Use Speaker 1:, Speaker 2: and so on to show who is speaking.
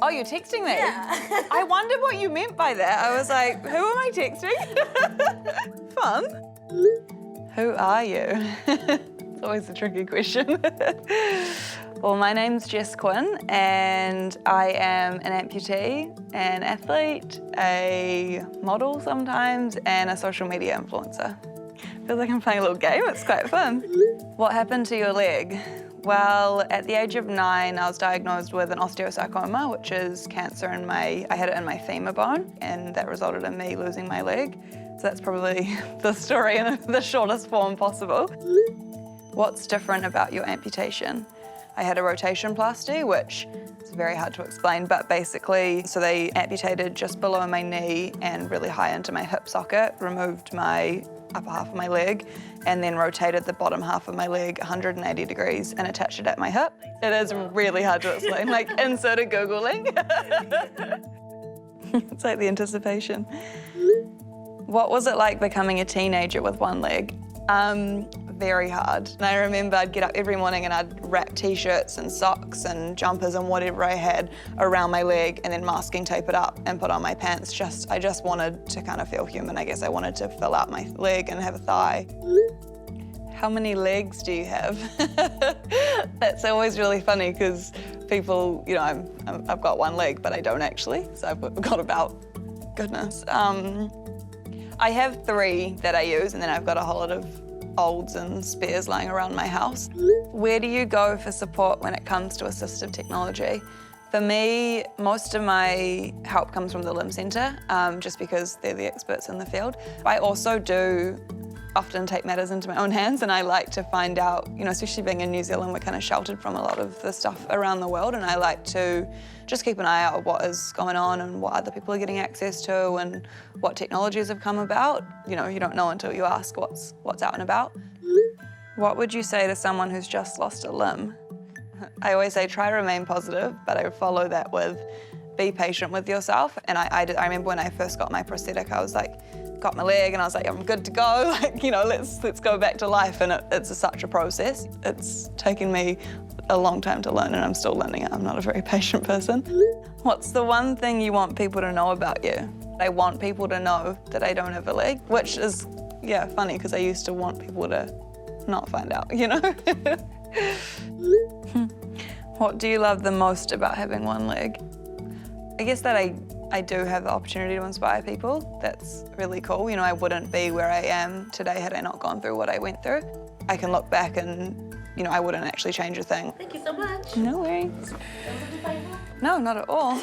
Speaker 1: Oh, you're texting me?
Speaker 2: Yeah.
Speaker 1: I wondered what you meant by that. I was like, who am I texting? Fun. Who are you? It's always a tricky question. Well, my name's Jess Quinn, and I am an amputee, an athlete, a model sometimes, and a social media influencer. Feels like I'm playing a little game, it's quite fun. What happened to your leg? Well, at the age of 9, I was diagnosed with an osteosarcoma, which is cancer I had it in my femur bone, and that resulted in me losing my leg. So that's probably the story in the shortest form possible. What's different about your amputation? I had a rotation plasty, which is very hard to explain, but basically, so they amputated just below my knee and really high into my hip socket, removed my upper half of my leg, and then rotated the bottom half of my leg 180 degrees and attached it at my hip. It is really hard to explain, like insert a Google link. It's like the anticipation. What was it like becoming a teenager with one leg? Very hard. And I remember I'd get up every morning and I'd wrap t-shirts and socks and jumpers and whatever I had around my leg and then masking tape it up and put on my pants. I just wanted to kind of feel human, I guess. I wanted to fill out my leg and have a thigh. How many legs do you have? That's always really funny because people, you know, I've got one leg, but I don't actually. So I've got about, goodness. I have 3 that I use, and then I've got a whole lot of olds and spares lying around my house. Where do you go for support when it comes to assistive technology? For me, most of my help comes from the Limb Centre, just because they're the experts in the field. I also do often take matters into my own hands, and I like to find out, you know, especially being in New Zealand, we're kind of sheltered from a lot of the stuff around the world, and I like to just keep an eye out on what is going on and what other people are getting access to and what technologies have come about. You know, you don't know until you ask what's out and about. What would you say to someone who's just lost a limb? I always say try to remain positive, but I follow that with be patient with yourself. And I remember when I first got my prosthetic, I was like, got my leg and I was like, I'm good to go. Like, you know, let's go back to life. And it's such a process. It's taken me a long time to learn and I'm still learning it. I'm not a very patient person. What's the one thing you want people to know about you? I want people to know that I don't have a leg, which is, yeah, funny because I used to want people to not find out, you know? What do you love the most about having one leg? I guess that I do have the opportunity to inspire people. That's really cool. You know, I wouldn't be where I am today had I not gone through what I went through. I can look back and, you know, I wouldn't actually change a thing.
Speaker 2: Thank you so much.
Speaker 1: No worries. No, not at all.